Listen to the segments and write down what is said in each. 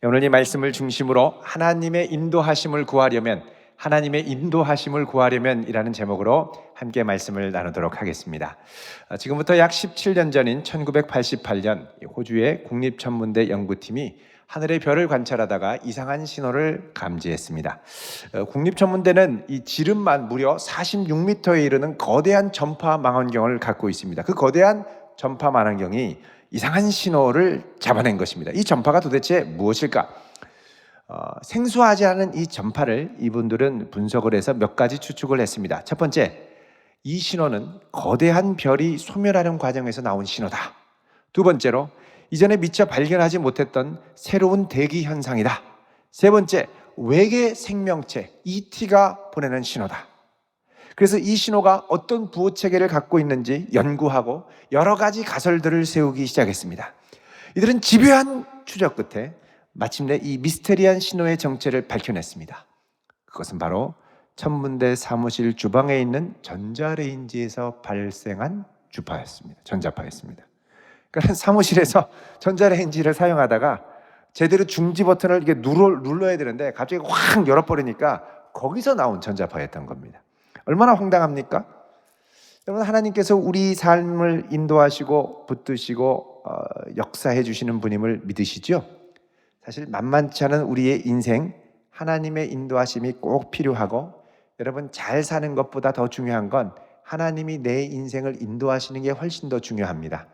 오늘 이 말씀을 중심으로 하나님의 인도하심을 구하려면 이라는 제목으로 함께 말씀을 나누도록 하겠습니다. 지금부터 약 17년 전인 1988년 호주의 국립천문대 연구팀이 하늘의 별을 관찰하다가 이상한 신호를 감지했습니다. 국립천문대는 이 지름만 무려 46m에 이르는 거대한 전파 망원경을 갖고 있습니다. 그 거대한 전파 망원경이 이상한 신호를 잡아낸 것입니다. 이 전파가 도대체 무엇일까? 생소하지 않은 이 전파를 이분들은 분석을 해서 몇 가지 추측을 했습니다. 첫 번째, 이 신호는 거대한 별이 소멸하는 과정에서 나온 신호다. 두 번째로, 이전에 미처 발견하지 못했던 새로운 대기 현상이다. 세 번째, 외계 생명체 ET가 보내는 신호다. 그래서 이 신호가 어떤 부호 체계를 갖고 있는지 연구하고 여러 가지 가설들을 세우기 시작했습니다. 이들은 집요한 추적 끝에 마침내 이 미스테리한 신호의 정체를 밝혀냈습니다. 그것은 바로 천문대 사무실 주방에 있는 전자레인지에서 발생한 전자파였습니다. 그러니까 사무실에서 전자레인지를 사용하다가 제대로 중지 버튼을 이렇게 눌러야 되는데 갑자기 확 열어버리니까 거기서 나온 전자파였던 겁니다. 얼마나 황당합니까? 여러분, 하나님께서 우리 삶을 인도하시고 붙드시고 역사해 주시는 분임을 믿으시죠? 사실 만만치 않은 우리의 인생, 하나님의 인도하심이 꼭 필요하고, 여러분, 잘 사는 것보다 더 중요한 건 하나님이 내 인생을 인도하시는 게 훨씬 더 중요합니다.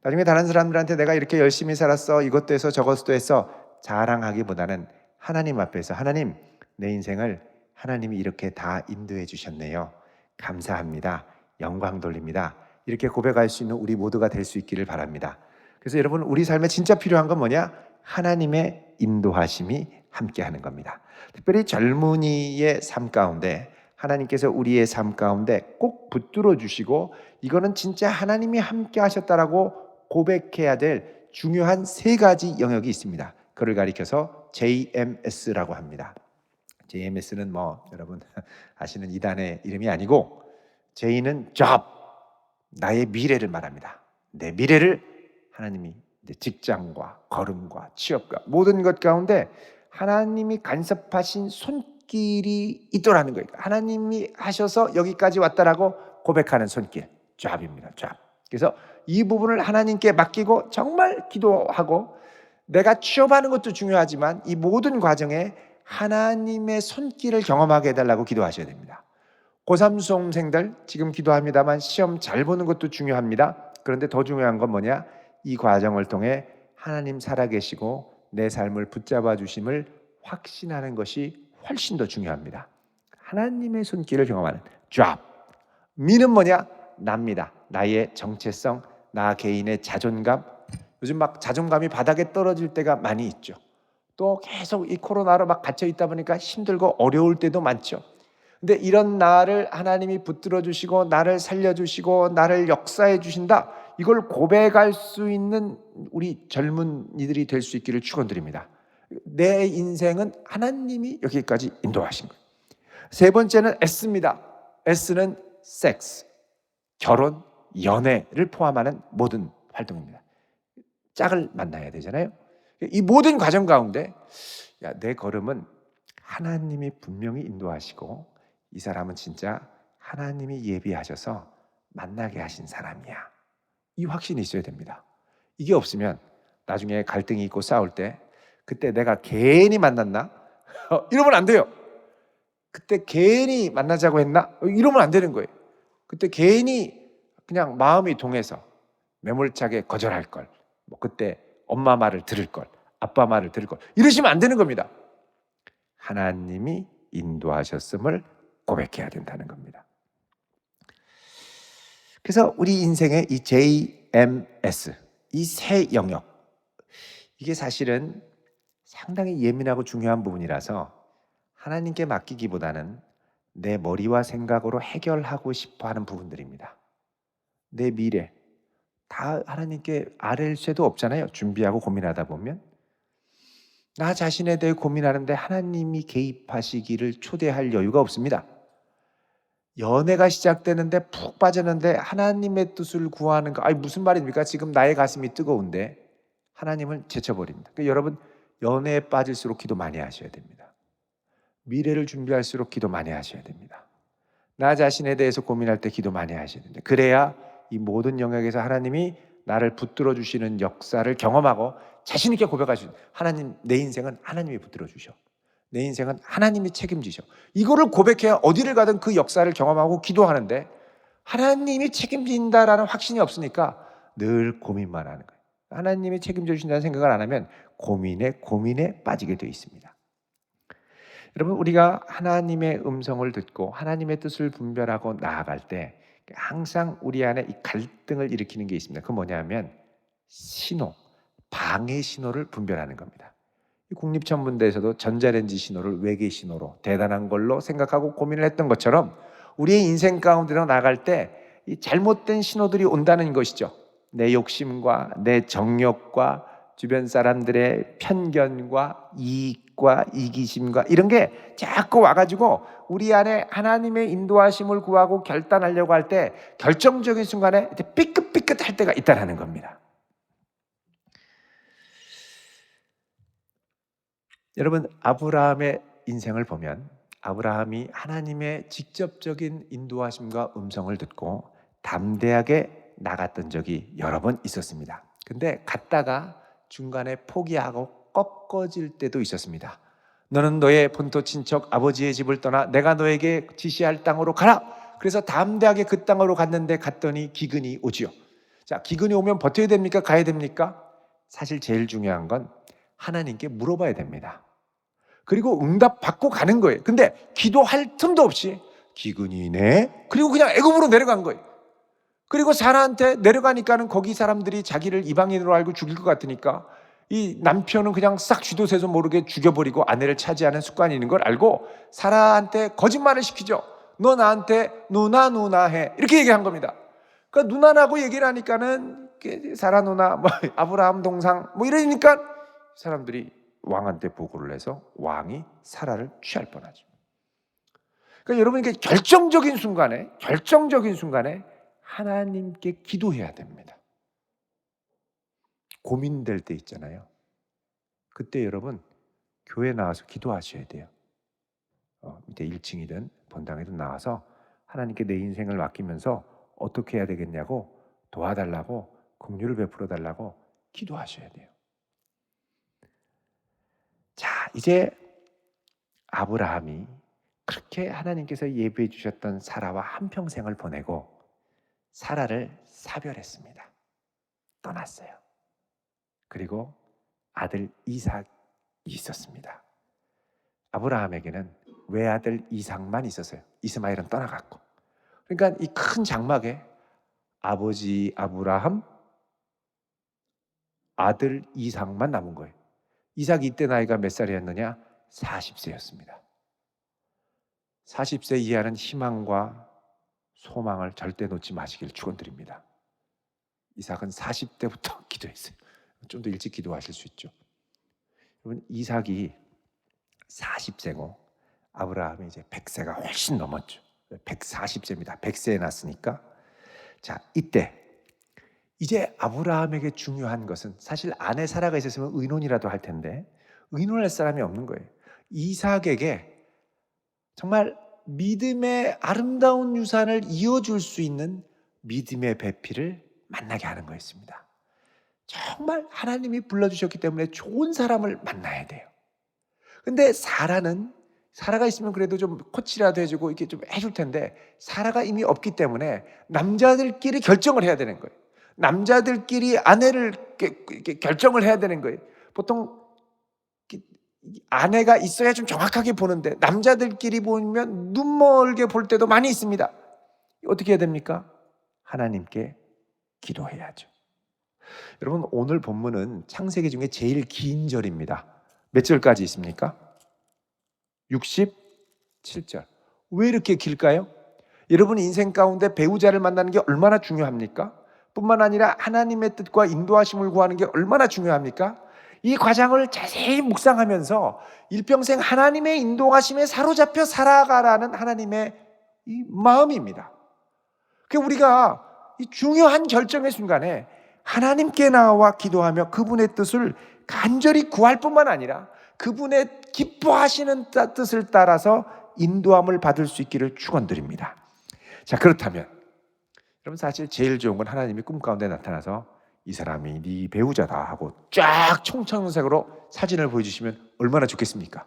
나중에 다른 사람들한테 내가 이렇게 열심히 살았어, 이것도 해서 저것도 해서 자랑하기보다는 하나님 앞에서, 하나님, 내 인생을 하나님이 이렇게 다 인도해 주셨네요. 감사합니다. 영광 돌립니다. 이렇게 고백할 수 있는 우리 모두가 될 수 있기를 바랍니다. 그래서 여러분, 우리 삶에 진짜 필요한 건 뭐냐? 하나님의 인도하심이 함께하는 겁니다. 특별히 젊은이의 삶 가운데 하나님께서 우리의 삶 가운데 꼭 붙들어 주시고, 이거는 진짜 하나님이 함께 하셨다라고 고백해야 될 중요한 세 가지 영역이 있습니다. 그를 가리켜서 JMS라고 합니다. JMS는 여러분 아시는 이단의 이름이 아니고, J는 job, 나의 미래를 말합니다. 내 미래를 하나님이 직장과 걸음과 취업과 모든 것 가운데 하나님이 간섭하신 손길이 있더라는 거예요. 하나님이 하셔서 여기까지 왔다라고 고백하는 손길, job입니다. job. 그래서 이 부분을 하나님께 맡기고 정말 기도하고, 내가 취업하는 것도 중요하지만 이 모든 과정에 하나님의 손길을 경험하게 해달라고 기도하셔야 됩니다. 고3 수험생들 지금 기도합니다만 시험 잘 보는 것도 중요합니다. 그런데 더 중요한 건 뭐냐? 이 과정을 통해 하나님 살아계시고 내 삶을 붙잡아 주심을 확신하는 것이 훨씬 더 중요합니다. 하나님의 손길을 경험하는 job. 미는 뭐냐? 납니다. 나의 정체성, 나 개인의 자존감. 요즘 막 자존감이 바닥에 떨어질 때가 많이 있죠. 또 계속 이 코로나로 막 갇혀 있다 보니까 힘들고 어려울 때도 많죠. 근데 이런 나를 하나님이 붙들어 주시고 나를 살려 주시고 나를 역사해 주신다, 이걸 고백할 수 있는 우리 젊은이들이 될 수 있기를 축원드립니다. 내 인생은 하나님이 여기까지 인도하신 거예요. 세 번째는 S입니다. S는 섹스, 결혼, 연애를 포함하는 모든 활동입니다. 짝을 만나야 되잖아요. 이 모든 과정 가운데 내 걸음은 하나님이 분명히 인도하시고, 이 사람은 진짜 하나님이 예비하셔서 만나게 하신 사람이야, 이 확신이 있어야 됩니다. 이게 없으면 나중에 갈등이 있고 싸울 때 그때 내가 괜히 만났나? 이러면 안 돼요. 그때 괜히 만나자고 했나? 이러면 안 되는 거예요. 그때 괜히 그냥 마음이 동해서 매몰차게 거절할 걸, 그때 엄마 말을 들을 걸, 아빠 말을 들을 걸, 이러시면 안 되는 겁니다. 하나님이 인도하셨음을 고백해야 된다는 겁니다. 그래서 우리 인생의 이 JMS, 이 세 영역, 이게 사실은 상당히 예민하고 중요한 부분이라서 하나님께 맡기기보다는 내 머리와 생각으로 해결하고 싶어하는 부분들입니다. 내 미래 다 하나님께 아뢰일 새도 없잖아요. 준비하고 고민하다 보면 나 자신에 대해 고민하는데 하나님이 개입하시기를 초대할 여유가 없습니다. 연애가 시작되는데 푹 빠졌는데 하나님의 뜻을 구하는 거, 무슨 말입니까? 지금 나의 가슴이 뜨거운데 하나님을 제쳐버립니다. 그러니까 여러분, 연애에 빠질수록 기도 많이 하셔야 됩니다. 미래를 준비할수록 기도 많이 하셔야 됩니다. 나 자신에 대해서 고민할 때 기도 많이 하셔야 됩니다. 그래야 이 모든 영역에서 하나님이 나를 붙들어 주시는 역사를 경험하고 자신 있게 고백할 수 있는, 하나님, 내 인생은 하나님이 붙들어 주셔. 내 인생은 하나님이 책임지셔. 이거를 고백해야 어디를 가든 그 역사를 경험하고 기도하는데, 하나님이 책임진다라는 확신이 없으니까 늘 고민만 하는 거예요. 하나님이 책임져 주신다는 생각을 안 하면 고민에 빠지게 되어 있습니다. 여러분, 우리가 하나님의 음성을 듣고 하나님의 뜻을 분별하고 나아갈 때 항상 우리 안에 이 갈등을 일으키는 게 있습니다. 그건 뭐냐면 신호, 방해 신호를 분별하는 겁니다. 국립천문대에서도 전자레인지 신호를 외계 신호로 대단한 걸로 생각하고 고민을 했던 것처럼 우리의 인생 가운데로 나갈 때 이 잘못된 신호들이 온다는 것이죠. 내 욕심과 내 정욕과 주변 사람들의 편견과 이익과 이기심과 이런 게 자꾸 와가지고 우리 안에 하나님의 인도하심을 구하고 결단하려고 할 때 결정적인 순간에 삐끗삐끗할 때가 있다는 겁니다. 여러분, 아브라함의 인생을 보면 아브라함이 하나님의 직접적인 인도하심과 음성을 듣고 담대하게 나갔던 적이 여러 번 있었습니다. 근데 갔다가 중간에 포기하고 꺾어질 때도 있었습니다. 너는 너의 본토 친척 아버지의 집을 떠나 내가 너에게 지시할 땅으로 가라. 그래서 담대하게 그 땅으로 갔더니 기근이 오지요. 자, 기근이 오면 버텨야 됩니까? 가야 됩니까? 사실 제일 중요한 건 하나님께 물어봐야 됩니다. 그리고 응답 받고 가는 거예요. 근데 기도할 틈도 없이 기근이네. 그리고 그냥 애굽으로 내려간 거예요. 그리고 사라한테 내려가니까는 거기 사람들이 자기를 이방인으로 알고 죽일 것 같으니까 이 남편은 그냥 싹 쥐도새도 모르게 죽여버리고 아내를 차지하는 습관이 있는 걸 알고 사라한테 거짓말을 시키죠. 너 나한테 누나 해. 이렇게 얘기한 겁니다. 그러니까 누나라고 얘기를 하니까는 사라 누나, 아브라함 동상 이러니까 사람들이 왕한테 보고를 해서 왕이 사라를 취할 뻔하죠. 그러니까 여러분, 이게 결정적인 순간에 하나님께 기도해야 됩니다. 고민될 때 있잖아요. 그때 여러분 교회 나와서 기도하셔야 돼요. 밑에 1층이든 본당이든 나와서 하나님께 내 인생을 맡기면서 어떻게 해야 되겠냐고 도와달라고 긍휼을 베풀어 달라고 기도하셔야 돼요. 자, 이제 아브라함이 그렇게 하나님께서 예비해 주셨던 사라와 한평생을 보내고 사라를 사별했습니다. 떠났어요. 그리고 아들 이삭이 있었습니다. 아브라함에게는 외아들 이삭만 있었어요. 이스마엘은 떠나갔고. 그러니까 이 큰 장막에 아버지 아브라함, 아들 이삭만 남은 거예요. 이삭이 이때 나이가 몇 살이었느냐? 40세였습니다. 40세 이하는 희망과 소망을 절대 놓지 마시길 축원드립니다. 이삭은 40대부터 기도했어요. 좀 더 일찍 기도하실 수 있죠. 여러분, 이삭이 40세고 아브라함이 이제 100세가 훨씬 넘었죠. 140세입니다. 100세에 났으니까. 자, 이때 이제 아브라함에게 중요한 것은 사실 아내 사라가 있었으면 의논이라도 할 텐데 의논할 사람이 없는 거예요. 이삭에게 정말 믿음의 아름다운 유산을 이어줄 수 있는 믿음의 배필을 만나게 하는 거였습니다. 정말 하나님이 불러주셨기 때문에 좋은 사람을 만나야 돼요. 근데 사라가 있으면 그래도 좀 코치라도 해주고 이렇게 좀 해줄 텐데 사라가 이미 없기 때문에 남자들끼리 결정을 해야 되는 거예요. 남자들끼리 아내를 이렇게 결정을 해야 되는 거예요. 보통 아내가 있어야 좀 정확하게 보는데 남자들끼리 보면 눈멀게 볼 때도 많이 있습니다. 어떻게 해야 됩니까? 하나님께 기도해야죠. 여러분, 오늘 본문은 창세기 중에 제일 긴 절입니다. 몇 절까지 있습니까? 67절. 왜 이렇게 길까요? 여러분 인생 가운데 배우자를 만나는 게 얼마나 중요합니까? 뿐만 아니라 하나님의 뜻과 인도하심을 구하는 게 얼마나 중요합니까? 이 과정을 자세히 묵상하면서 일평생 하나님의 인도하심에 사로잡혀 살아가라는 하나님의 이 마음입니다. 그러니까 우리가 이 중요한 결정의 순간에 하나님께 나와 기도하며 그분의 뜻을 간절히 구할 뿐만 아니라 그분의 기뻐하시는 뜻을 따라서 인도함을 받을 수 있기를 축원드립니다. 자, 그렇다면 여러분, 사실 제일 좋은 건 하나님이 꿈 가운데 나타나서 이 사람이 네 배우자다 하고 쫙 총천색으로 사진을 보여주시면 얼마나 좋겠습니까?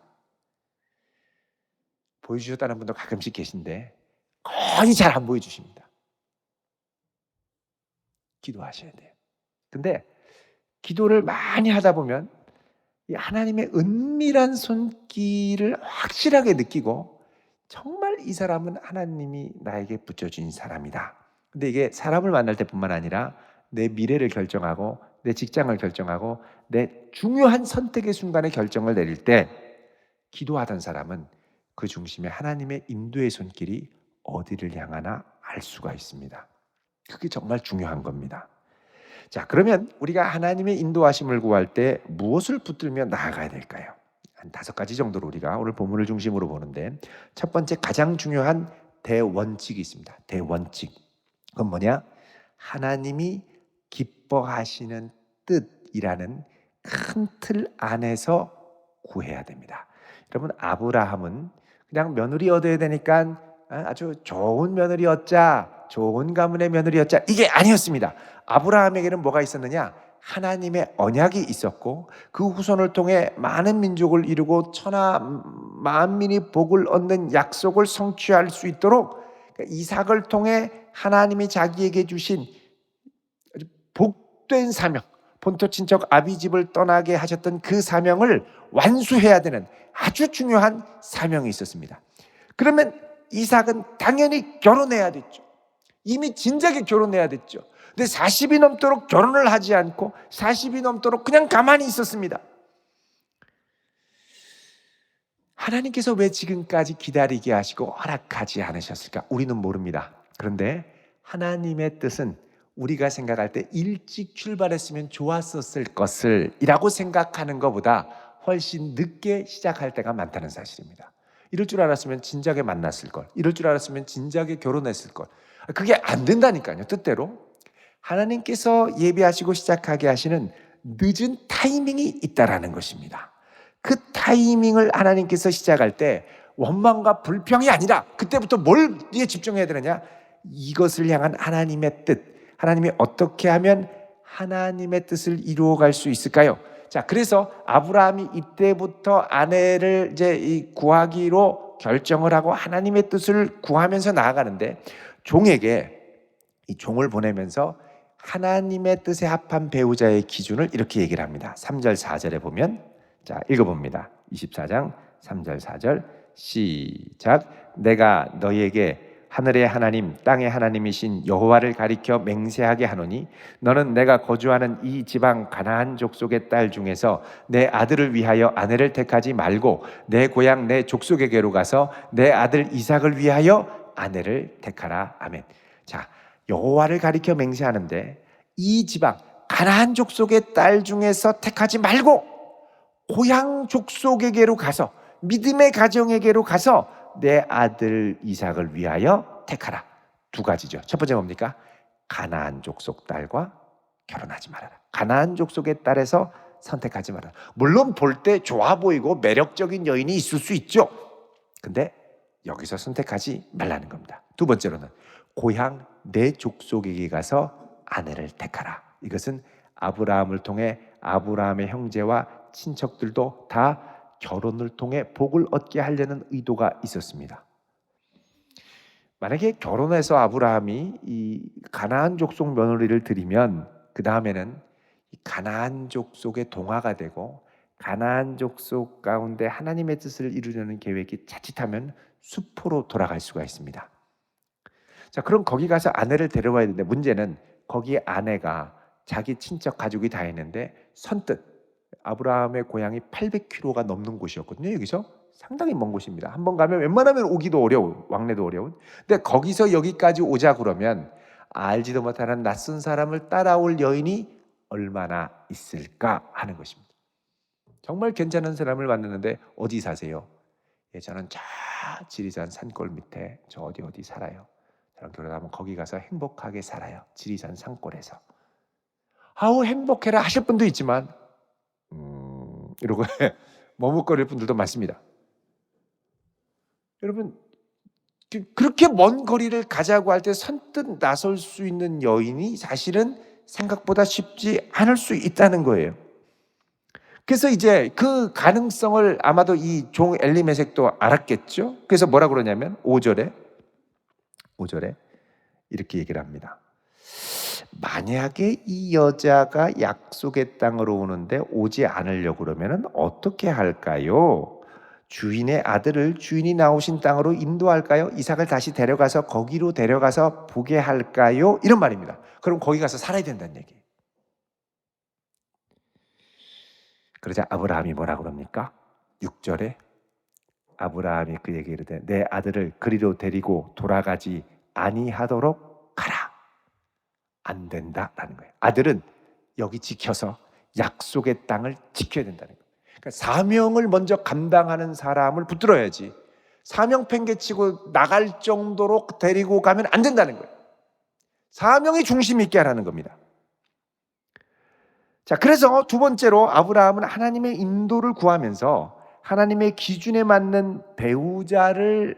보여주셨다는 분도 가끔씩 계신데 거의 잘 안 보여주십니다. 기도하셔야 돼요. 근데 기도를 많이 하다 보면 이 하나님의 은밀한 손길을 확실하게 느끼고 정말 이 사람은 하나님이 나에게 붙여준 사람이다. 근데 이게 사람을 만날 때뿐만 아니라 내 미래를 결정하고 내 직장을 결정하고 내 중요한 선택의 순간에 결정을 내릴 때 기도하던 사람은 그 중심에 하나님의 인도의 손길이 어디를 향하나 알 수가 있습니다. 그게 정말 중요한 겁니다. 자, 그러면 우리가 하나님의 인도하심을 구할 때 무엇을 붙들며 나아가야 될까요? 한 5가지 정도로 우리가 오늘 본문을 중심으로 보는데, 첫 번째 가장 중요한 대원칙이 있습니다. 대원칙. 그건 뭐냐? 하나님이 기뻐하시는 뜻이라는 큰 틀 안에서 구해야 됩니다. 여러분, 아브라함은 그냥 며느리 얻어야 되니까 아주 좋은 며느리 얻자, 좋은 가문의 며느리 얻자, 이게 아니었습니다. 아브라함에게는 뭐가 있었느냐? 하나님의 언약이 있었고 그 후손을 통해 많은 민족을 이루고 천하 만민이 복을 얻는 약속을 성취할 수 있도록 이삭을 통해 하나님이 자기에게 주신 복된 사명, 본토 친척 아비집을 떠나게 하셨던 그 사명을 완수해야 되는 아주 중요한 사명이 있었습니다. 그러면 이삭은 당연히 결혼해야 됐죠. 이미 진작에 결혼해야 됐죠. 근데 40이 넘도록 결혼을 하지 않고 40이 넘도록 그냥 가만히 있었습니다. 하나님께서 왜 지금까지 기다리게 하시고 허락하지 않으셨을까? 우리는 모릅니다. 그런데 하나님의 뜻은 우리가 생각할 때 일찍 출발했으면 좋았었을 것을 이라고 생각하는 것보다 훨씬 늦게 시작할 때가 많다는 사실입니다. 이럴 줄 알았으면 진작에 만났을 걸, 이럴 줄 알았으면 진작에 결혼했을 걸. 그게 안 된다니까요. 뜻대로 하나님께서 예비하시고 시작하게 하시는 늦은 타이밍이 있다라는 것입니다. 그 타이밍을 하나님께서 시작할 때 원망과 불평이 아니라 그때부터 뭘에 집중해야 되느냐? 이것을 향한 하나님의 뜻, 하나님이 어떻게 하면 하나님의 뜻을 이루어갈 수 있을까요? 자, 그래서 아브라함이 이때부터 아내를 이제 구하기로 결정을 하고 하나님의 뜻을 구하면서 나아가는데, 종에게 이 종을 보내면서 하나님의 뜻에 합한 배우자의 기준을 이렇게 얘기를 합니다. 3절 4절에 보면, 자, 읽어봅니다. 24장 3절 4절 시작. 내가 너희에게 하늘의 하나님 땅의 하나님이신 여호와를 가리켜 맹세하게 하노니 너는 내가 거주하는 이 지방 가나안 족속의 딸 중에서 내 아들을 위하여 아내를 택하지 말고 내 고향 내 족속에게로 가서 내 아들 이삭을 위하여 아내를 택하라. 아멘. 자, 여호와를 가리켜 맹세하는데 이 지방 가나안 족속의 딸 중에서 택하지 말고 고향 족속에게로 가서 믿음의 가정에게로 가서 내 아들 이삭을 위하여 택하라. 2가지죠. 첫 번째 뭡니까? 가나안 족속 딸과 결혼하지 말아라. 가나안 족속의 딸에서 선택하지 말아라. 물론 볼 때 좋아 보이고 매력적인 여인이 있을 수 있죠. 근데 여기서 선택하지 말라는 겁니다. 2번째로는 고향 내 족속에게 가서 아내를 택하라. 이것은 아브라함을 통해 아브라함의 형제와 친척들도 다 결혼을 통해 복을 얻게 하려는 의도가 있었습니다. 만약에 결혼해서 아브라함이 이 가나안 족속 며느리를 들이면 그 다음에는 가나안 족속의 동화가 되고 가나안 족속 가운데 하나님의 뜻을 이루려는 계획이 자칫하면 수포로 돌아갈 수가 있습니다. 자, 그럼 거기 가서 아내를 데려와야 되는데 문제는 거기에 아내가 자기 친척 가족이 다 있는데 선뜻 아브라함의 고향이 800km가 넘는 곳이었거든요. 여기서 상당히 먼 곳입니다. 한번 가면 웬만하면 오기도 어려운, 왕래도 어려운. 근데 거기서 여기까지 오자 그러면 알지도 못하는 낯선 사람을 따라올 여인이 얼마나 있을까 하는 것입니다. 정말 괜찮은 사람을 만났는데 어디 사세요? 예, 저는 저 지리산 산골 밑에 저 어디 살아요. 저랑 결혼하면 거기 가서 행복하게 살아요. 지리산 산골에서. 아우 행복해라 하실 분도 있지만 이러고 머뭇거릴 분들도 많습니다. 여러분, 그렇게 먼 거리를 가자고 할 때 선뜻 나설 수 있는 여인이 사실은 생각보다 쉽지 않을 수 있다는 거예요. 그래서 이제 그 가능성을 아마도 이 종 엘리메섹도 알았겠죠. 그래서 뭐라 그러냐면 5절에 이렇게 얘기를 합니다. 만약에 이 여자가 약속의 땅으로 오는데 오지 않으려고 그러면 어떻게 할까요? 주인의 아들을 주인이 나오신 땅으로 인도할까요? 이삭을 다시 데려가서 거기로 데려가서 보게 할까요? 이런 말입니다. 그럼 거기 가서 살아야 된다는 얘기예요. 그러자 아브라함이 뭐라 그럽니까? 6절에 아브라함이 그 얘기를 이르되 내 아들을 그리로 데리고 돌아가지 아니하도록 가라. 안 된다라는 거예요. 아들은 여기 지켜서 약속의 땅을 지켜야 된다는 거예요. 그러니까 사명을 먼저 감당하는 사람을 붙들어야지 사명 팽개치고 나갈 정도로 데리고 가면 안 된다는 거예요. 사명이 중심 있게 하라는 겁니다. 자, 그래서 두 번째로 아브라함은 하나님의 인도를 구하면서 하나님의 기준에 맞는 배우자를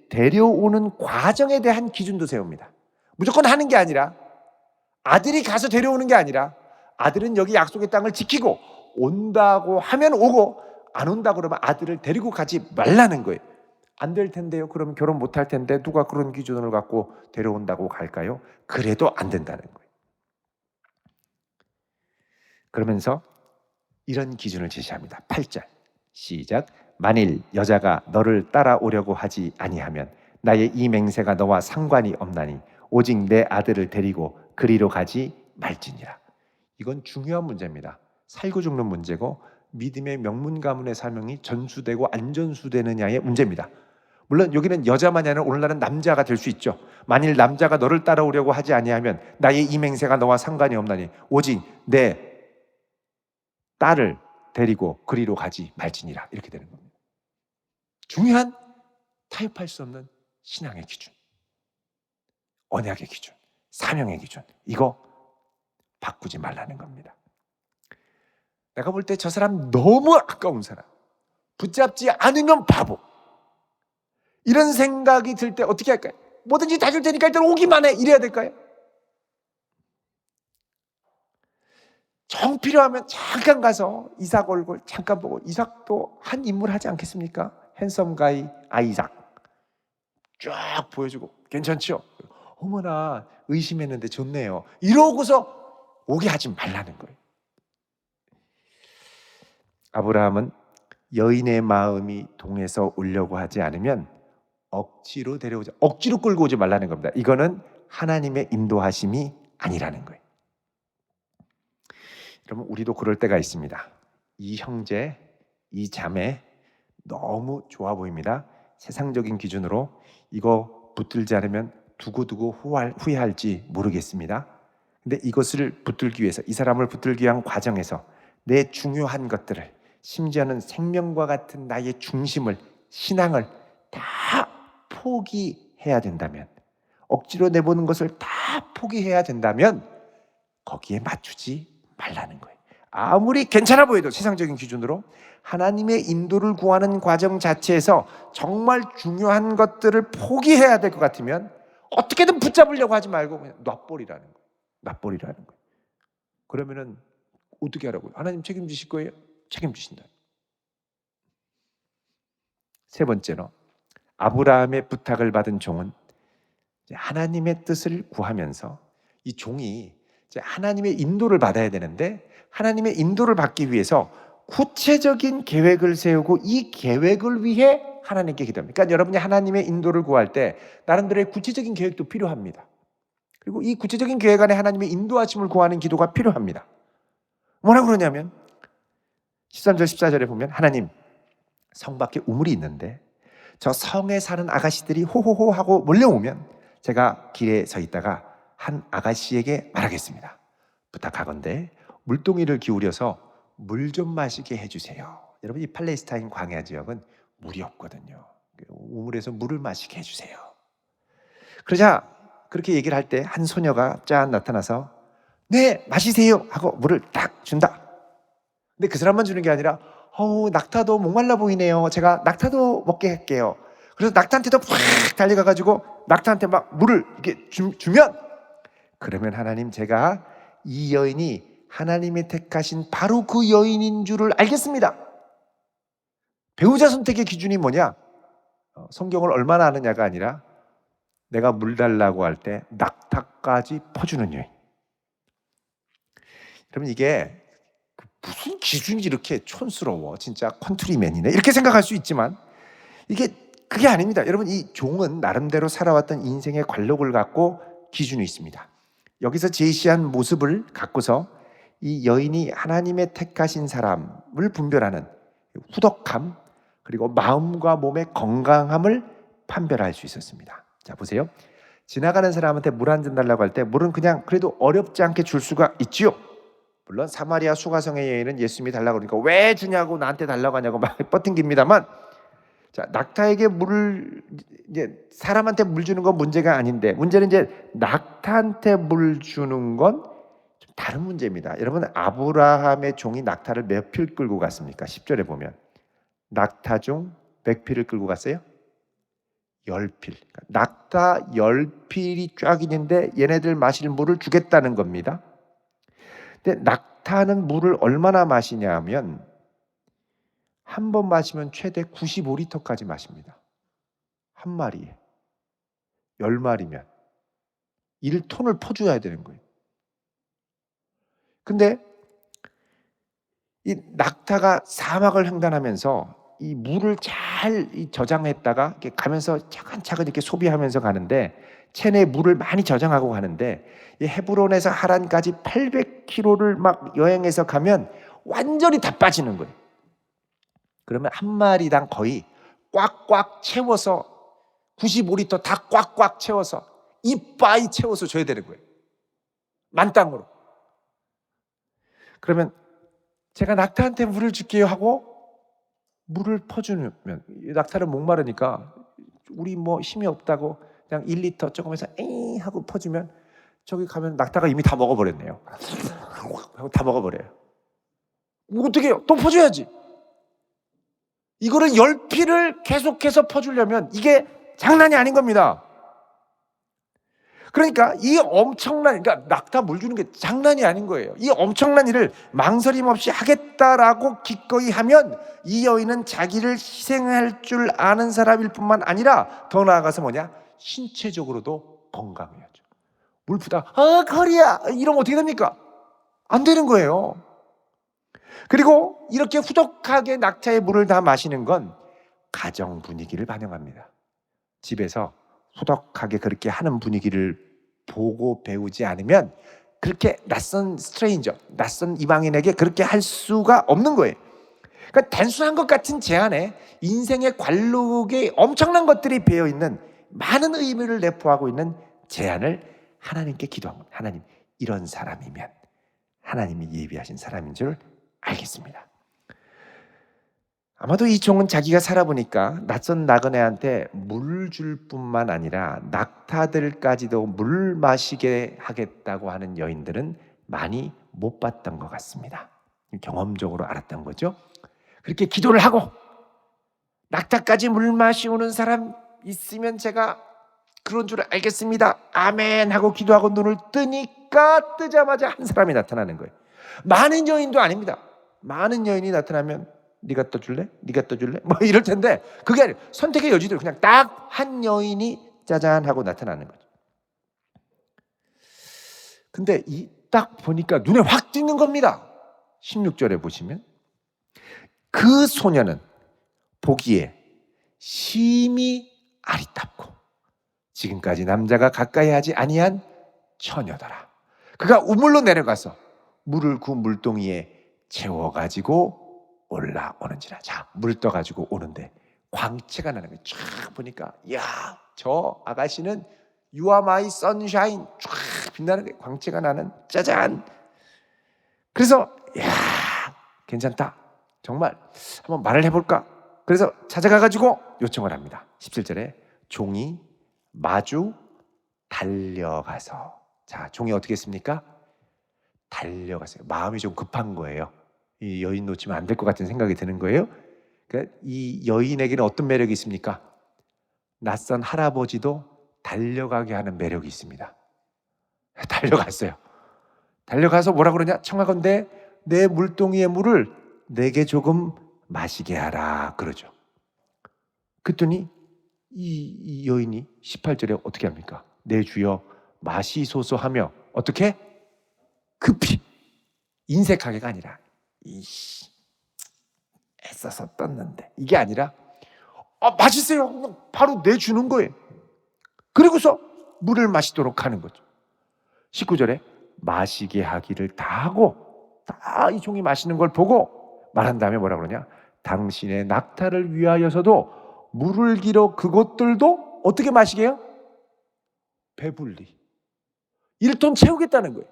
데려오는 과정에 대한 기준도 세웁니다. 무조건 하는 게 아니라 아들이 가서 데려오는 게 아니라 아들은 여기 약속의 땅을 지키고 온다고 하면 오고 안 온다고 그러면 아들을 데리고 가지 말라는 거예요. 안 될 텐데요. 그러면 결혼 못 할 텐데 누가 그런 기준을 갖고 데려온다고 갈까요? 그래도 안 된다는 거예요. 그러면서 이런 기준을 제시합니다. 8절 시작. 만일 여자가 너를 따라오려고 하지 아니하면 나의 이 맹세가 너와 상관이 없나니 오직 내 아들을 데리고 그리로 가지 말지니라. 이건 중요한 문제입니다. 살고 죽는 문제고 믿음의 명문 가문의 사명이 전수되고 안 전수되느냐의 문제입니다. 물론 여기는 여자만이 아니라 오늘날은 남자가 될 수 있죠. 만일 남자가 너를 따라오려고 하지 아니하면 나의 이 맹세가 너와 상관이 없나니 오직 내 딸을 데리고 그리로 가지 말지니라. 이렇게 되는 겁니다. 중요한 타협할 수 없는 신앙의 기준, 언약의 기준, 사명의 기준, 이거 바꾸지 말라는 겁니다. 내가 볼 때 저 사람 너무 아까운 사람, 붙잡지 않으면 바보, 이런 생각이 들 때 어떻게 할까요? 뭐든지 다 줄 테니까 일단 오기만 해, 이래야 될까요? 정 필요하면 잠깐 가서 이삭 얼굴 잠깐 보고, 이삭도 한 인물 하지 않겠습니까? 핸섬 가이 아이삭 쫙 보여주고 괜찮죠? 어머나 의심했는데 좋네요. 이러고서 오게 하지 말라는 거예요. 아브라함은 여인의 마음이 동해서 오려고 하지 않으면 억지로 데려오자, 억지로 끌고 오지 말라는 겁니다. 이거는 하나님의 인도하심이 아니라는 거예요. 여러분, 우리도 그럴 때가 있습니다. 이 형제, 이 자매 너무 좋아 보입니다. 세상적인 기준으로 이거 붙들지 않으면 두고두고 후회할지 모르겠습니다. 근데 이것을 붙들기 위해서, 이 사람을 붙들기 위한 과정에서 내 중요한 것들을, 심지어는 생명과 같은 나의 중심을, 신앙을 다 포기해야 된다면, 억지로 내보는 것을 다 포기해야 된다면 거기에 맞추지 말라는 거예요. 아무리 괜찮아 보여도 세상적인 기준으로 하나님의 인도를 구하는 과정 자체에서 정말 중요한 것들을 포기해야 될 것 같으면 어떻게든 붙잡으려고 하지 말고 그냥 놔버리라는 거예요. 놔버리라는 거예요. 그러면은 어떻게 하라고요? 하나님 책임지실 거예요? 책임지신다. 세 번째로 아브라함의 부탁을 받은 종은 하나님의 뜻을 구하면서, 이 종이 하나님의 인도를 받아야 되는데 하나님의 인도를 받기 위해서 구체적인 계획을 세우고 이 계획을 위해 하나님께 기도합니다. 그러니까 여러분이 하나님의 인도를 구할 때 나름대로의 구체적인 계획도 필요합니다. 그리고 이 구체적인 계획 안에 하나님의 인도하심을 구하는 기도가 필요합니다. 뭐라고 그러냐면 13절 14절에 보면 하나님, 성 밖에 우물이 있는데 저 성에 사는 아가씨들이 호호호 하고 몰려오면 제가 길에 서 있다가 한 아가씨에게 말하겠습니다. 부탁하건대 물동이를 기울여서 물 좀 마시게 해주세요. 여러분, 이 팔레스타인 광야 지역은 물이 없거든요. 우물에서 물을 마시게 해주세요. 그러자 그렇게 얘기를 할 때 한 소녀가 짠 나타나서 네 마시세요 하고 물을 딱 준다. 근데 그 사람만 주는 게 아니라 낙타도 목말라 보이네요. 제가 낙타도 먹게 할게요. 그래서 낙타한테도 팍 달려가가지고 낙타한테 막 물을 이렇게 주면, 그러면 하나님, 제가 이 여인이 하나님이 택하신 바로 그 여인인 줄을 알겠습니다. 배우자 선택의 기준이 뭐냐? 성경을 얼마나 아느냐가 아니라 내가 물 달라고 할 때 낙타까지 퍼주는 여인. 여러분, 이게 무슨 기준이 이렇게 촌스러워, 진짜 컨트리맨이네, 이렇게 생각할 수 있지만 그게 아닙니다. 여러분, 이 종은 나름대로 살아왔던 인생의 관록을 갖고 기준이 있습니다. 여기서 제시한 모습을 갖고서 이 여인이 하나님의 택하신 사람을 분별하는 후덕함, 그리고 마음과 몸의 건강함을 판별할 수 있었습니다. 자, 보세요. 지나가는 사람한테 물 한 잔 달라고 할 때 물은 그냥 그래도 어렵지 않게 줄 수가 있지요. 물론 사마리아 수가성의 여인은 예수님이 달라고 그러니까 왜 주냐고, 나한테 달라고 하냐고 막 뻗팅깁니다만, 자, 낙타에게 물을, 이제 사람한테 물 주는 건 문제가 아닌데, 문제는 이제 낙타한테 물 주는 건 좀 다른 문제입니다. 여러분, 아브라함의 종이 낙타를 몇 필 끌고 갔습니까? 10절에 보면 낙타 중 몇 필을 끌고 갔어요? 10필. 낙타 10필이 쫙 있는데 얘네들 마실 물을 주겠다는 겁니다. 근데 낙타는 물을 얼마나 마시냐면 한 번 마시면 최대 95리터까지 마십니다. 한 마리에. 10마리면 1톤을 퍼줘야 되는 거예요. 근데 이 낙타가 사막을 횡단하면서 이 물을 잘 저장했다가 이렇게 가면서 차근차근 이렇게 소비하면서 가는데, 체내에 물을 많이 저장하고 가는데, 이 헤브론에서 하란까지 800km를 막 여행해서 가면 완전히 다 빠지는 거예요. 그러면 한 마리당 거의 꽉꽉 채워서 95리터 다 꽉꽉 채워서 이빠이 채워서 줘야 되는 거예요. 만땅으로. 그러면 제가 낙타한테 물을 줄게요 하고 물을 퍼주면, 낙타는 목마르니까 우리 뭐 힘이 없다고 그냥 1리터 조금해서 에이 하고 퍼주면, 저기 가면 낙타가 이미 다 먹어버렸네요. 다 먹어버려요. 어떻게 해요? 또 퍼줘야지. 이거를 10필을 계속해서 퍼주려면 이게 장난이 아닌 겁니다. 그러니까 이 엄청난, 그러니까 낙타 물 주는 게 장난이 아닌 거예요. 이 엄청난 일을 망설임 없이 하겠다라고 기꺼이 하면 이 여인은 자기를 희생할 줄 아는 사람일 뿐만 아니라 더 나아가서 뭐냐? 신체적으로도 건강해야죠. 물 푸다 거리야 이러면 어떻게 됩니까? 안 되는 거예요. 그리고 이렇게 후덕하게 낙타의 물을 다 마시는 건 가정 분위기를 반영합니다. 집에서 후덕하게 그렇게 하는 분위기를 보고 배우지 않으면 그렇게 낯선 스트레인저, 낯선 이방인에게 그렇게 할 수가 없는 거예요. 그러니까 단순한 것 같은 제안에 인생의 관록에 엄청난 것들이 배어있는, 많은 의미를 내포하고 있는 제안을 하나님께 기도한 겁니다. 하나님, 이런 사람이면 하나님이 예비하신 사람인 줄 알겠습니다. 아마도 이 종은 자기가 살아보니까 낯선 나그네한테 물 줄 뿐만 아니라 낙타들까지도 물 마시게 하겠다고 하는 여인들은 많이 못 봤던 것 같습니다. 경험적으로 알았던 거죠. 그렇게 기도를 하고 낙타까지 물 마시오는 사람 있으면 제가 그런 줄 알겠습니다. 아멘 하고 기도하고 눈을 뜨자마자 한 사람이 나타나는 거예요. 많은 여인도 아닙니다. 많은 여인이 나타나면 네가 떠줄래? 네가 떠줄래? 뭐 이럴 텐데 그게 아니라 선택의 여지대로 그냥 딱 한 여인이 짜잔 하고 나타나는 거죠. 근데 이 딱 보니까 눈에 확 띄는 겁니다. 16절에 보시면 그 소녀는 보기에 심히 아리답고 지금까지 남자가 가까이 하지 아니한 처녀더라. 그가 우물로 내려가서 물을 그 물동이에 채워가지고 올라오는지라. 자, 물 떠가지고 오는데 광채가 나는 거예요. 쫙 보니까 야, 저 아가씨는 You are my sunshine. 쫙 빛나는 거예요. 광채가 나는, 짜잔. 그래서 야, 괜찮다. 정말 한번 말을 해볼까? 그래서 찾아가가지고 요청을 합니다. 17절에 종이 마주 달려가서. 자, 종이 어떻게 했습니까? 달려갔어요. 마음이 좀 급한 거예요. 이 여인 놓치면 안 될 것 같은 생각이 드는 거예요. 그러니까 이 여인에게는 어떤 매력이 있습니까? 낯선 할아버지도 달려가게 하는 매력이 있습니다. 달려갔어요. 달려가서 뭐라 그러냐? 청하건대 내 물동이의 물을 내게 조금 마시게 하라 그러죠. 그랬더니 이 여인이 18절에 어떻게 합니까? 내 주여 마시소서 하며 어떻게? 급히 인색하게가 아니라 이씨 애써서 떴는데 이게 아니라 마시세요. 바로 내주는 거예요. 그리고서 물을 마시도록 하는 거죠. 19절에 마시게 하기를 다 하고 다 이 종이 마시는 걸 보고 말한 다음에 뭐라 그러냐? 당신의 낙타를 위하여서도 물을 길어 그것들도 어떻게 마시게 해요? 배불리 1톤 채우겠다는 거예요.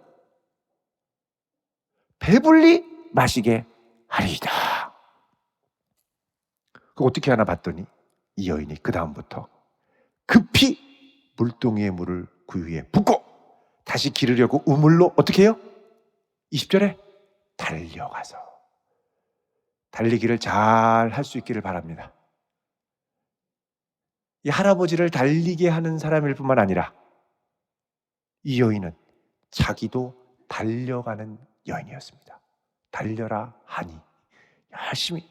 배불리 마시게 하리이다. 그거 어떻게 하나 봤더니 이 여인이 그 다음부터 급히 물동이의 물을 그 위에 붓고 다시 기르려고 우물로 어떻게 해요? 20절에 달려가서 달리기를 잘 할 수 있기를 바랍니다. 이 할아버지를 달리게 하는 사람일 뿐만 아니라 이 여인은 자기도 달려가는 여인이었습니다. 달려라 하니 열심히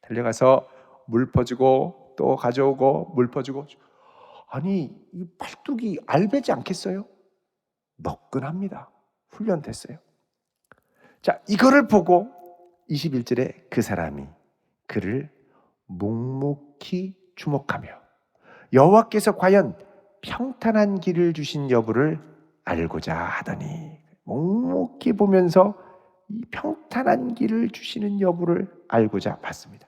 달려가서 물 퍼주고 또 가져오고 물 퍼주고. 아니 이 팔뚝이 알배지 않겠어요? 너끈합니다. 훈련됐어요. 자, 이거를 보고 21절에 그 사람이 그를 묵묵히 주목하며 여호와께서 과연 평탄한 길을 주신 여부를 알고자 하더니 묵묵히 보면서 이 평탄한 길을 주시는 여부를 알고자 봤습니다.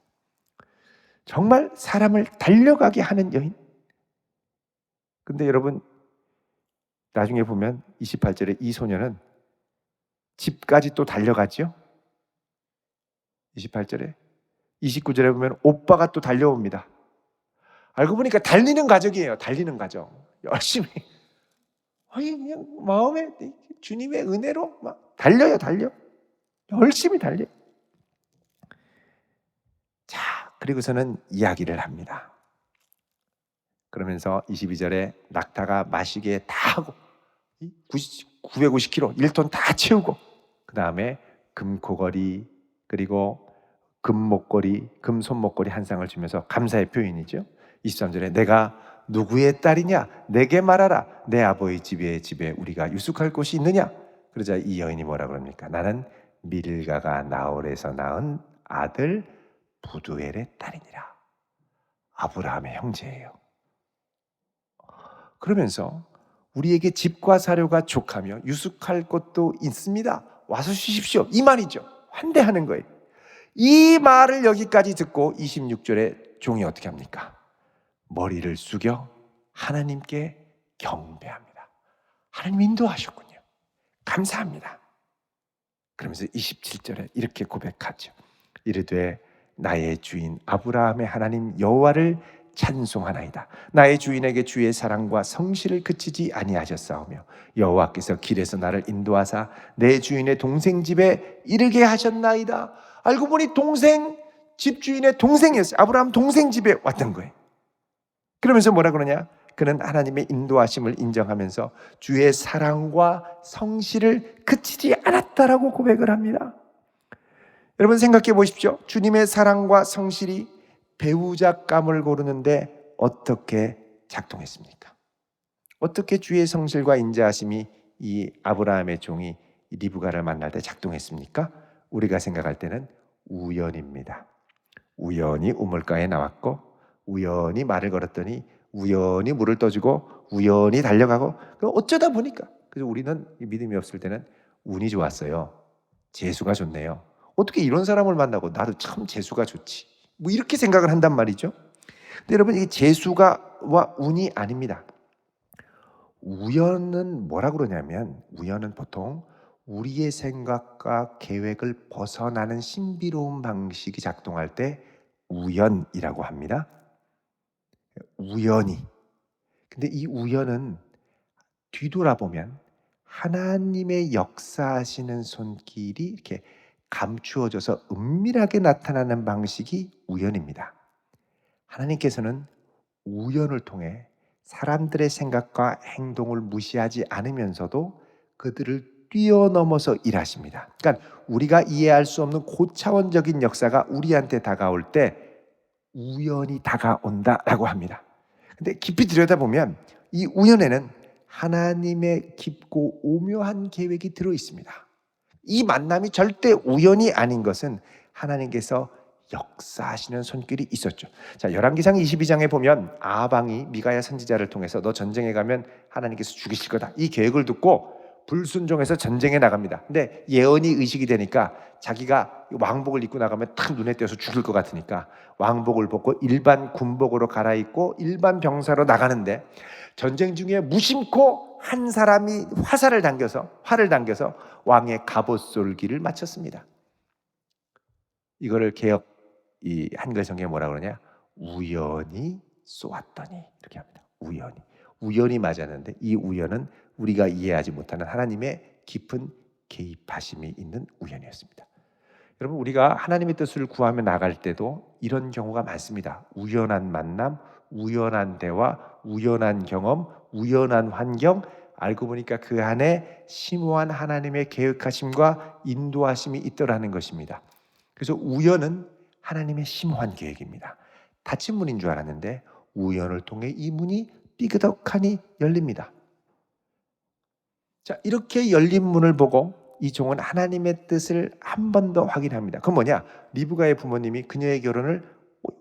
정말 사람을 달려가게 하는 여인. 근데 여러분 나중에 보면 28절에 이 소녀는 집까지 또 달려갔죠. 28절에 29절에 보면 오빠가 또 달려옵니다. 알고 보니까 달리는 가족이에요. 달리는 가족. 열심히 그냥 마음에 주님의 은혜로 막 달려요. 열심히 달려. 자, 그리고서는 이야기를 합니다. 그러면서 22절에 낙타가 마시게 다 하고 950kg 1톤 다 채우고 그 다음에 금코걸이 그리고 금목걸이 금손목걸이 한 쌍을 주면서 감사의 표현이죠. 23절에 내가 누구의 딸이냐 내게 말하라 내 아버지 집에 우리가 유숙할 곳이 있느냐. 그러자 이 여인이 뭐라 그럽니까? 나는 밀가가 나홀에서 낳은 아들 부두엘의 딸이니라. 아브라함의 형제예요. 그러면서 우리에게 집과 사료가 족하며 유숙할 곳도 있습니다. 와서 쉬십시오. 이 말이죠. 환대하는 거예요. 이 말을 여기까지 듣고 26절에 종이 어떻게 합니까? 머리를 숙여 하나님께 경배합니다. 하나님 인도하셨군요. 감사합니다. 그러면서 27절에 이렇게 고백하죠. 이르되 나의 주인 아브라함의 하나님 여호와를 찬송하나이다. 나의 주인에게 주의 사랑과 성실을 그치지 아니하셨사오며 여호와께서 길에서 나를 인도하사 내 주인의 동생 집에 이르게 하셨나이다. 알고 보니 동생 집주인의 동생이었어요. 아브라함 동생 집에 왔던 거예요. 그러면서 뭐라 그러냐? 그는 하나님의 인도하심을 인정하면서 주의 사랑과 성실을 그치지 않았다라고 고백을 합니다. 여러분 생각해 보십시오. 주님의 사랑과 성실이 배우자감을 고르는데 어떻게 작동했습니까? 어떻게 주의 성실과 인자하심이 이 아브라함의 종이 리브가를 만날 때 작동했습니까? 우리가 생각할 때는 우연입니다. 우연히 우물가에 나왔고 우연히 말을 걸었더니 우연히 물을 떠주고 우연히 달려가고 어쩌다 보니까. 그래서 우리는 믿음이 없을 때는 운이 좋았어요. 재수가 좋네요. 어떻게 이런 사람을 만나고 나도 참 재수가 좋지. 뭐 이렇게 생각을 한단 말이죠. 근데 여러분 이게 재수가와 운이 아닙니다. 우연은 뭐라 그러냐면 우연은 보통 우리의 생각과 계획을 벗어나는 신비로운 방식이 작동할 때 우연이라고 합니다. 우연히. 근데 이 우연은 뒤돌아보면 하나님의 역사하시는 손길이 이렇게 감추어져서 은밀하게 나타나는 방식이 우연입니다. 하나님께서는 우연을 통해 사람들의 생각과 행동을 무시하지 않으면서도 그들을 뛰어넘어서 일하십니다. 그러니까 우리가 이해할 수 없는 고차원적인 역사가 우리한테 다가올 때 우연히 다가온다라고 합니다. 근데 깊이 들여다보면 이 우연에는 하나님의 깊고 오묘한 계획이 들어 있습니다. 이 만남이 절대 우연이 아닌 것은 하나님께서 역사하시는 손길이 있었죠. 자, 열왕기상 22장에 보면 아방이 미가야 선지자를 통해서 너 전쟁에 가면 하나님께서 죽이실 거다, 이 계획을 듣고 불순종해서 전쟁에 나갑니다. 근데 예언이 의식이 되니까 자기가 왕복을 입고 나가면 탁 눈에 띄어서 죽을 것 같으니까 왕복을 벗고 일반 군복으로 갈아입고 일반 병사로 나가는데 전쟁 중에 무심코 한 사람이 활을 당겨서 왕의 갑옷 쏠기를 마쳤습니다. 이거를 개역 이 한글 성경에 뭐라 그러냐? 우연히 쏘았더니, 이렇게 합니다. 우연이 맞았는데 이 우연은 우리가 이해하지 못하는 하나님의 깊은 개입하심이 있는 우연이었습니다. 여러분, 우리가 하나님의 뜻을 구하며 나갈 때도 이런 경우가 많습니다. 우연한 만남, 우연한 대화, 우연한 경험, 우연한 환경, 알고 보니까 그 안에 심오한 하나님의 계획하심과 인도하심이 있더라는 것입니다. 그래서 우연은 하나님의 심오한 계획입니다. 닫힌 문인 줄 알았는데 우연을 통해 이 문이 삐그덕하니 열립니다. 자, 이렇게 열린 문을 보고 이 종은 하나님의 뜻을 한 번 더 확인합니다. 그건 뭐냐? 리브가의 부모님이 그녀의 결혼을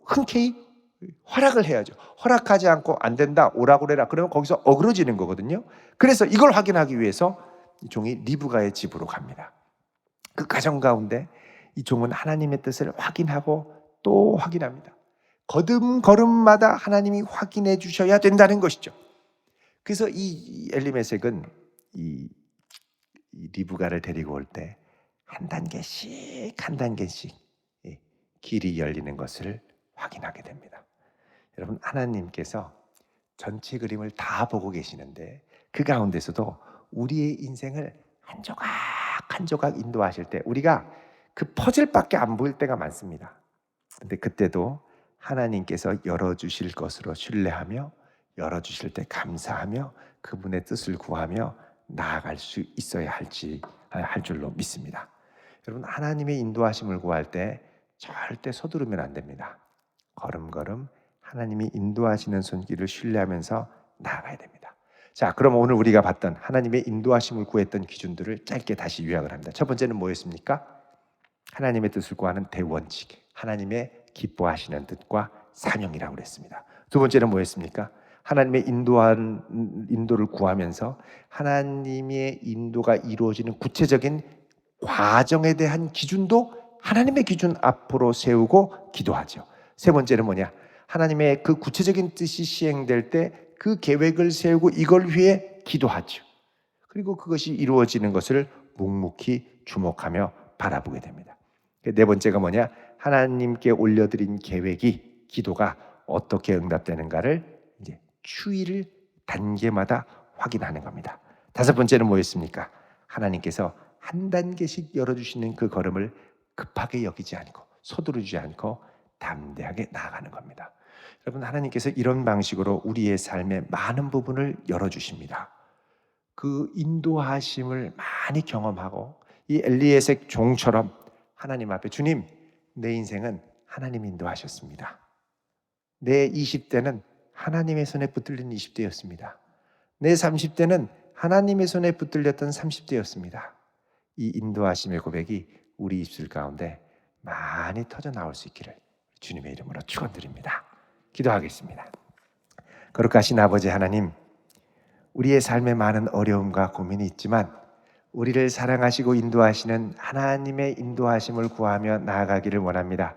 흔쾌히 허락을 해야죠. 허락하지 않고 안 된다, 오라고 그래라, 그러면 거기서 어그러지는 거거든요. 그래서 이걸 확인하기 위해서 이 종이 리브가의 집으로 갑니다. 그 가정 가운데 이 종은 하나님의 뜻을 확인하고 또 확인합니다. 걸음마다 하나님이 확인해 주셔야 된다는 것이죠. 그래서 이 엘리메섹은 이 리브가를 데리고 올 때 한 단계씩 길이 열리는 것을 확인하게 됩니다. 여러분, 하나님께서 전체 그림을 다 보고 계시는데 그 가운데서도 우리의 인생을 한 조각 한 조각 인도하실 때 우리가 그 퍼즐밖에 안 보일 때가 많습니다. 근데 그때도 하나님께서 열어주실 것으로 신뢰하며 열어주실 때 감사하며 그분의 뜻을 구하며 나아갈 수 있어야 할 줄로 믿습니다. 여러분, 하나님의 인도하심을 구할 때 절대 서두르면 안 됩니다. 걸음걸음 하나님이 인도하시는 손길을 신뢰하면서 나아가야 됩니다. 자, 그럼 오늘 우리가 봤던 하나님의 인도하심을 구했던 기준들을 짧게 다시 요약을 합니다. 첫 번째는 뭐였습니까? 하나님의 뜻을 구하는 대원칙, 하나님의 기뻐하시는 뜻과 사명이라고 그랬습니다. 두 번째는 뭐였습니까? 하나님의 인도를 구하면서 하나님의 인도가 이루어지는 구체적인 과정에 대한 기준도 하나님의 기준 앞으로 세우고 기도하죠. 세 번째는 뭐냐? 하나님의 그 구체적인 뜻이 시행될 때 그 계획을 세우고 이걸 위해 기도하죠. 그리고 그것이 이루어지는 것을 묵묵히 주목하며 바라보게 됩니다. 네 번째가 뭐냐? 하나님께 올려드린 계획이, 기도가 어떻게 응답되는가를 이제 추이를 단계마다 확인하는 겁니다. 다섯 번째는 뭐였습니까? 하나님께서 한 단계씩 열어주시는 그 걸음을 급하게 여기지 않고 서두르지 않고 담대하게 나아가는 겁니다. 여러분, 하나님께서 이런 방식으로 우리의 삶의 많은 부분을 열어주십니다. 그 인도하심을 많이 경험하고 이 엘리에섹 종처럼 하나님 앞에, 주님, 내 인생은 하나님 인도하셨습니다. 내 20대는 하나님의 손에 붙들린 20대였습니다. 내 30대는 하나님의 손에 붙들렸던 30대였습니다. 이 인도하심의 고백이 우리 입술 가운데 많이 터져 나올 수 있기를 주님의 이름으로 축원드립니다. 기도하겠습니다. 거룩하신 아버지 하나님, 우리의 삶에 많은 어려움과 고민이 있지만 우리를 사랑하시고 인도하시는 하나님의 인도하심을 구하며 나아가기를 원합니다.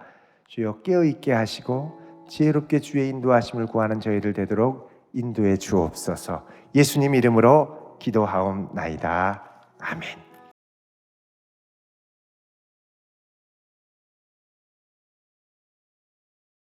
주여, 깨어있게 하시고 지혜롭게 주의 인도하심을 구하는 저희들 되도록 인도해 주옵소서. 예수님 이름으로 기도하옵나이다. 아멘.